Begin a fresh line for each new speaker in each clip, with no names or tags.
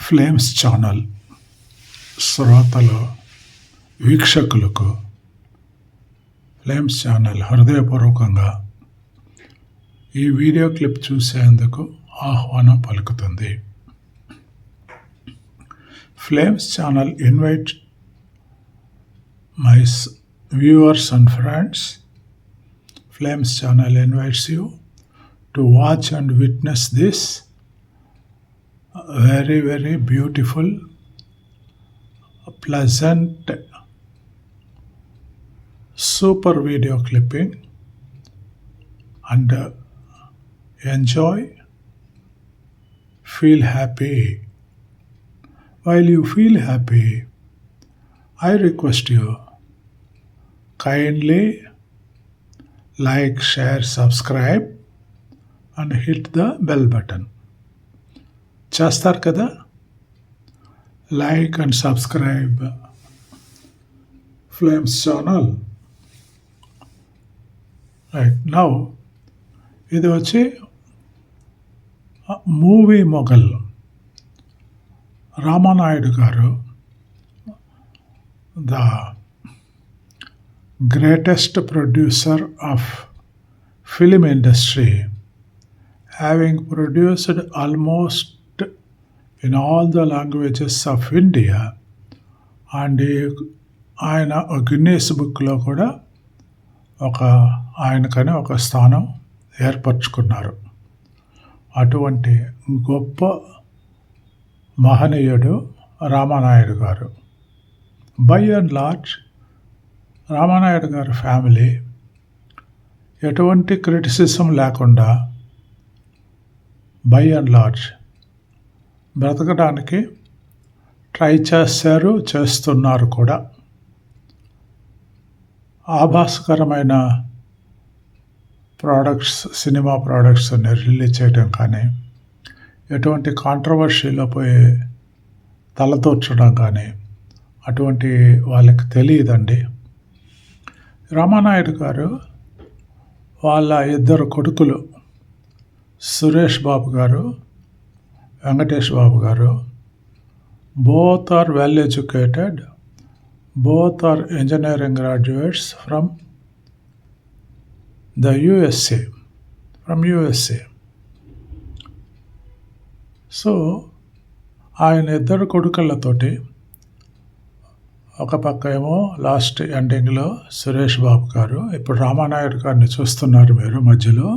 Flames channel శ్రోతలు వీక్షకులకు flames channel హృదయపూర్వకంగా ఈ వీడియో క్లిప్ చూసేందుకు ఆహ్వానం పలుకుతుంది. Flames channel invite my viewers and friends. Flames channel invites you to watch and witness this very, very beautiful, pleasant, super video clipping and enjoy, feel happy. While you feel happy, I request you kindly like, share, subscribe and hit the bell button. చేస్తారు కదా? Like and subscribe flames channel. Right now ఇది వచ్చి movie Mughal Ramanaidu గారు, the greatest producer of film industry, having produced almost in all the languages of India, and ఆయన Guinness బుక్లో కూడా ఆయనకని ఒక స్థానం ఏర్పరచుకున్నారు. అటువంటి గొప్ప మహనీయుడు రామానాయుడు గారు. బై అండ్ లార్జ్ రామానాయుడు గారి ఫ్యామిలీ ఎటువంటి క్రిటిసిజం లేకుండా బై అండ్ లార్జ్ బ్రతకడానికి ట్రై చేస్తున్నారు కూడా. ఆభాసకరమైన ప్రోడక్ట్స్, సినిమా ప్రోడక్ట్స్ని రిలీజ్ చేయడం కానీ, ఎటువంటి కాంట్రవర్షీలో పోయి తలదూర్చడం కానీ అటువంటి వాళ్ళకి తెలియదండి. రామానాయుడు గారు వాళ్ళ ఇద్దరు కొడుకులు సురేష్ బాబు గారు, వెంకటేష్ బాబు గారు, both are well educated, both are engineering graduates from USA. So ఆయన ఇద్దరు కొడుకులతోటి ఒక పక్క ఏమో లాస్ట్ ఎండింగ్లో సురేష్ బాబు గారు, ఇప్పుడు రామానాయుడు గారిని చూస్తున్నారు మీరు మధ్యలో.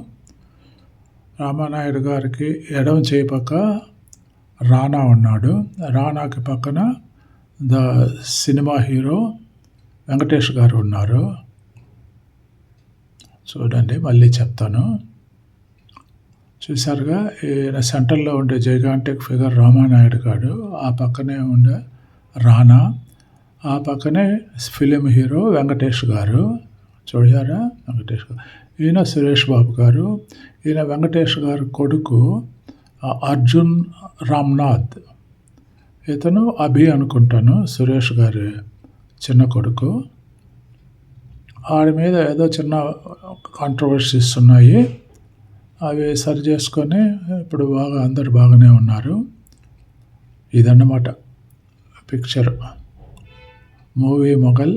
రామానాయుడు గారికి ఎడమ చేయి పక్క రానా ఉన్నాడు, రానాకి పక్కన ద సినిమా హీరో వెంకటేష్ గారు ఉన్నారు. చూడండి, మళ్ళీ చెప్తాను. చూసారుగా, ఈయన సెంటర్లో ఉండే జైగాంటిక్ ఫిగర్ రామానాయుడు గారు, ఆ పక్కనే ఉండే రానా, ఆ పక్కనే ఫిలిం హీరో వెంకటేష్ గారు. చూడారా, వెంకటేష్ గారు. ఈయన సురేష్ బాబు గారు. ఈయన వెంకటేష్ గారు కొడుకు అర్జున్ రామ్నాథ్. ఇతను అభి అనుకుంటాను, సురేష్ గారి చిన్న కొడుకు. ఆడి మీద ఏదో చిన్న కాంట్రవర్సీస్ ఉన్నాయి, అవి సరి చేసుకొని ఇప్పుడు అందరు బాగానే ఉన్నారు. ఇదన్నమాట picture. Movie Mughal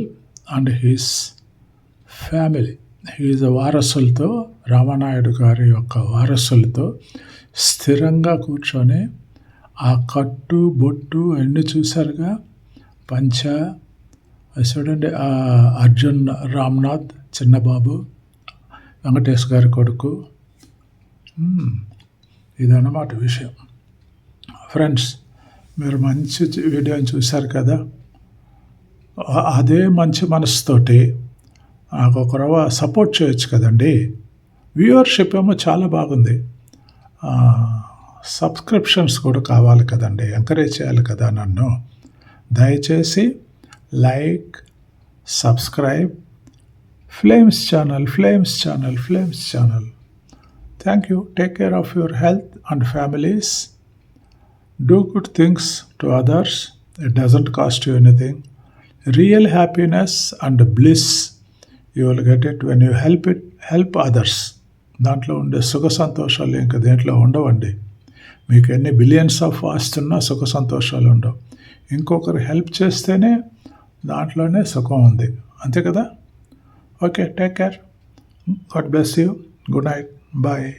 and his family, his వారసులతో, రామానాయుడు గారి యొక్క వారసులతో స్థిరంగా కూర్చొని ఆ కట్టు బొట్టు అన్నీ చూశారుగా, పంచ. చూడండి, అర్జున్ రామ్నాథ్ చిన్నబాబు, వెంకటేష్ గారి కొడుకు. ఇదన్నమాట విషయం. ఫ్రెండ్స్, మీరు మంచి వీడియోని చూశారు కదా. అదే మంచి మనసుతోటి నాకు ఒక రవ్వ సపోర్ట్ చేయొచ్చు కదండి. వ్యూవర్షిప్ ఏమో చాలా బాగుంది, సబ్స్క్రిప్షన్స్ కూడా కావాలి కదండి, ఎంకరేజ్ చేయాలి కదా నన్ను. దయచేసి like, subscribe flames channel. Thank you. Take care of your health and families. Do good things to others. It doesn't cost you anything. Real happiness and bliss you will get it when you help others. దాంట్లో ఉండే సుఖ సంతోషాలు ఇంకా దేంట్లో ఉండవండి. మీకు ఎన్ని billions of ఆస్తున్నా సుఖ సంతోషాలు ఉండవు. ఇంకొకరు హెల్ప్ చేస్తేనే దాంట్లోనే సుఖం ఉంది. అంతే కదా? Okay, take care. God bless you. Good night. Bye.